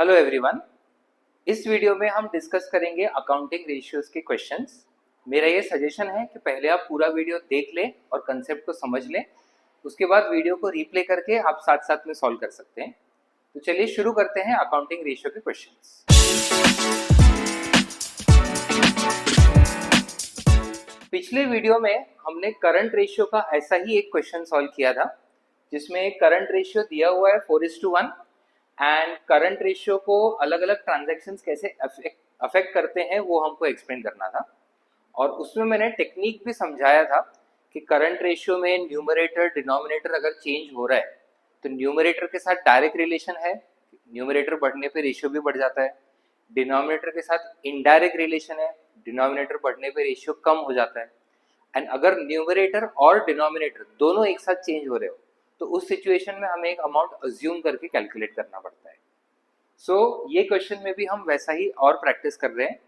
Hello everyone. इस video में हम डिस्कस करेंगे अकाउंटिंग रेशियोज के क्वेश्चंस। मेरा ये सजेशन है कि पहले आप पूरा वीडियो देख लें और कंसेप्ट को समझ लें, उसके बाद वीडियो को रिप्ले करके आप साथ साथ में सॉल्व कर सकते हैं। तो चलिए शुरू करते हैं अकाउंटिंग रेशियो के क्वेश्चंस। पिछले वीडियो में हमने करंट रेशियो का ऐसा ही एक क्वेश्चन सॉल्व किया था, जिसमें एक करंट रेशियो दिया हुआ है 4:1 एंड करंट रेशियो को अलग अलग ट्रांजैक्शंस कैसे अफेक्ट करते हैं वो हमको एक्सप्लेन करना था। और उसमें मैंने टेक्निक भी समझाया था कि करंट रेशियो में न्यूमरेटर डिनोमिनेटर अगर चेंज हो रहा है तो न्यूमरेटर के साथ डायरेक्ट रिलेशन है, न्यूमरेटर बढ़ने पे रेशियो भी बढ़ जाता है। डिनोमिनेटर के साथ इनडायरेक्ट रिलेशन है, डिनोमिनेटर बढ़ने पे रेशियो कम हो जाता है। एंड अगर न्यूमरेटर और डिनोमिनेटर दोनों एक साथ चेंज हो रहे हो तो उस सिचुएशन में हमें एक अमाउंट अज्यूम करके कैलकुलेट करना पड़ता है। सो ये क्वेश्चन में भी हम वैसा ही और प्रैक्टिस कर रहे हैं।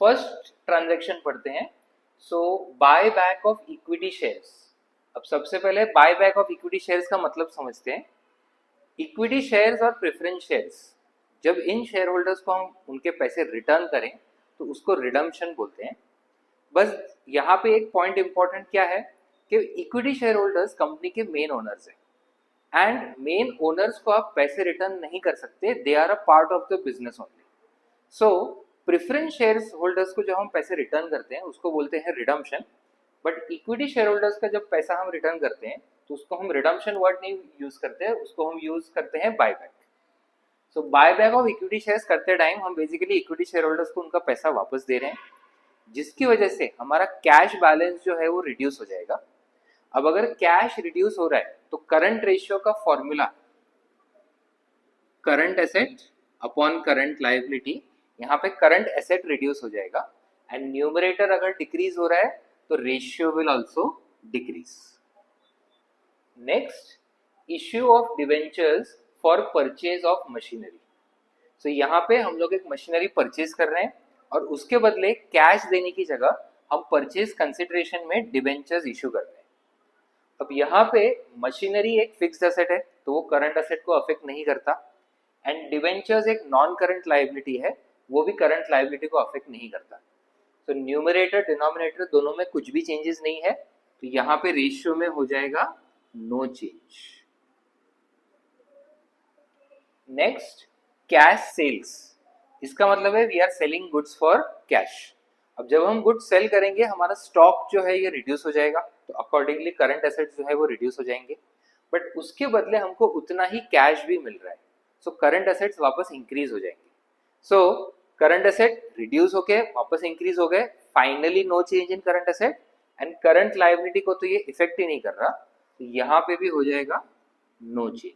फर्स्ट ट्रांजैक्शन पढ़ते हैं। So buy back of equity shares. अब सबसे पहले buy back of equity shares का मतलब समझते हैं। इक्विटी शेयर्स और प्रेफरेंस शेयर्स, जब इन शेयर होल्डर्स को हम उनके पैसे रिटर्न करें तो उसको रिडम्पशन बोलते हैं। बस यहाँ पे एक पॉइंट इंपॉर्टेंट क्या है कि इक्विटी शेयर होल्डर्स कंपनी के मेन ओनर्स हैं एंड मेन ओनर्स को आप पैसे रिटर्न नहीं कर सकते, they are a part of the business only. So preference shares holders को जब हम पैसे रिटर्न करते हैं उसको बोलते हैं redemption. But equity share holders का जब पैसा हम रिटर्न करते हैं तो उसको हम रिडम्पशन वर्ड नहीं यूज करते हैं, उसको हम यूज करते हैं buyback. So buyback of equity shares करते टाइम हम बेसिकली इक्विटी शेयर होल्डर्स को उनका पैसा वापस दे रहे हैं, जिसकी वजह से हमारा कैश बैलेंस जो है वो रिड्यूस हो जाएगा। अब अगर कैश रिड्यूस हो रहा है तो करंट रेशियो का formula current asset upon current liability, यहाँ पे करंट एसेट रिड्यूस हो जाएगा एंड न्यूमरेटर अगर डिक्रीज हो रहा है तो ratio will also decrease. Next, issue of debentures for purchase of machinery. So यहाँ पे हम लोग एक मशीनरी परचेज कर रहे हैं और उसके बदले कैश देने की जगह हम परचेज कंसिडरेशन में डिवेंचर्स इशू कर रहे हैं। अब यहाँ पे मशीनरी एक फिक्स्ड एसेट है तो वो करंट एसेट को अफेक्ट नहीं करता एंड डिवेंचर्स एक नॉन करंट लायबिलिटी है, वो भी करंट लायबिलिटी को अफेक्ट नहीं करता। तो न्यूमरेटर डिनोमिनेटर दोनों में कुछ भी चेंजेस नहीं है, तो यहाँ पे रेशियो में हो जाएगा no change. Next, cash sales. इसका मतलब है we are selling goods for cash. अब जब हम गुड्स सेल करेंगे हमारा स्टॉक जो है ये रिड्यूस हो जाएगा, तो अकॉर्डिंगली करंट एसेट्स जो है वो रिड्यूस हो जाएंगे, बट उसके बदले हमको उतना ही कैश भी मिल रहा है। सो करंट एसेट्स वापस इंक्रीज हो जाएंगे। सो करंट एसेट रिड्यूस होके वापस इंक्रीज हो गए, finally no change in current asset and current liability को तो ये इफेक्ट ही नहीं कर रहा, तो यहाँ पे भी हो जाएगा no change.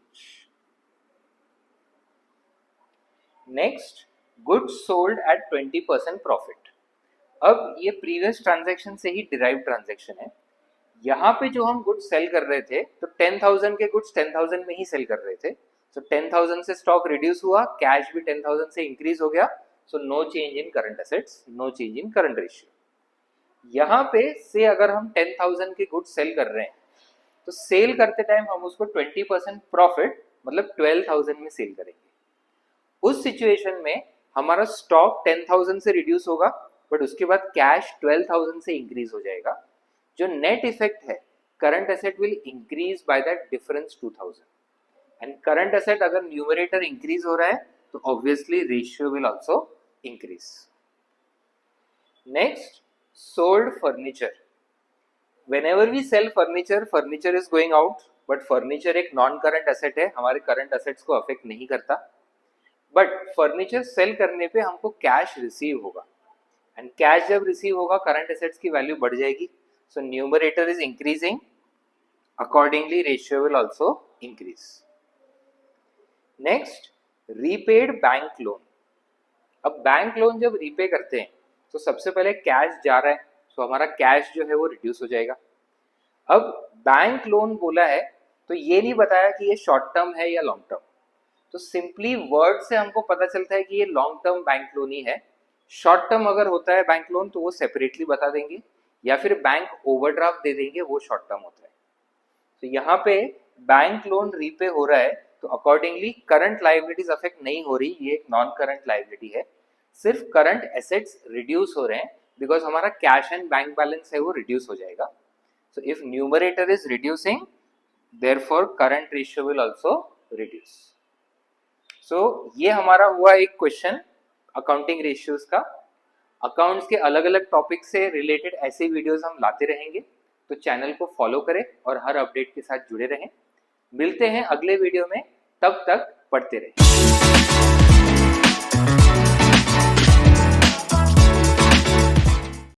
Next, goods sold at 20% profit. अब ये प्रीवियस ट्रांजैक्शन से ही डिराइव ट्रांजैक्शन है। यहाँ पे जो हम गुड्स सेल कर रहे थे तो 10,000 के गुड्स 10,000 में ही सेल कर रहे थे, तो 10,000 से स्टॉक रिड्यूस हुआ, कैश भी 10,000 से इंक्रीज हो गया, so no change in current assets, no change in current ratio. यहाँ पे से अगर हम 10,000 के गुड्स सेल कर रहे हैं तो सेल करते टाइम हम उसको 20% प्रॉफिट मतलब 12,000 में सेल करेंगे। उस सिचुएशन में हमारा स्टॉक 10,000 से रिड्यूस होगा बट उसके बाद कैश 12,000 से इंक्रीज हो जाएगा। जो नेट इफेक्ट है current asset will increase by that difference 2,000 and current asset अगर न्यूमरेटर इंक्रीज हो रहा है तो obviously ratio will also increase. Next, sold furniture. Whenever we sell furniture, furniture is going out, but furniture एक non current asset है, हमारे current assets को affect नहीं करता, बट फर्नीचर सेल करने पे हमको कैश रिसीव होगा एंड कैश जब रिसीव होगा करंट एसेट्स की वैल्यू बढ़ जाएगी, so numerator is increasing, accordingly ratio will also increase. Next, repaid bank loan. अब बैंक लोन जब रीपे करते हैं तो सबसे पहले कैश जा रहा है, तो हमारा कैश जो है वो रिड्यूस हो जाएगा। अब बैंक लोन बोला है तो ये नहीं बताया कि ये शॉर्ट टर्म है या लॉन्ग टर्म, तो सिंपली वर्ड से हमको पता चलता है कि ये लॉन्ग टर्म बैंक लोन ही है। शॉर्ट टर्म अगर होता है बैंक लोन तो वो सेपरेटली बता देंगे, या फिर बैंक ओवरड्राफ्ट दे देंगे, वो शॉर्ट टर्म होता है। तो यहाँ पे बैंक लोन रीपे हो रहा है तो अकॉर्डिंगली करंट लायबिलिटीज अफेक्ट नहीं हो रही, ये एक नॉन करंट लायबिलिटी है। सिर्फ करंट एसेट्स रिड्यूस हो रहे हैं बिकॉज हमारा कैश एंड बैंक बैलेंस है वो रिड्यूस हो जाएगा। So if numerator is reducing, therefore current ratio will also reduce. So ये हमारा हुआ एक क्वेश्चन अकाउंटिंग रेशियोज का। अकाउंट्स के अलग अलग टॉपिक से रिलेटेड ऐसे वीडियोस हम लाते रहेंगे, तो चैनल को फॉलो करें और हर अपडेट के साथ जुड़े रहें। मिलते हैं अगले वीडियो में, तब तक पढ़ते रहें।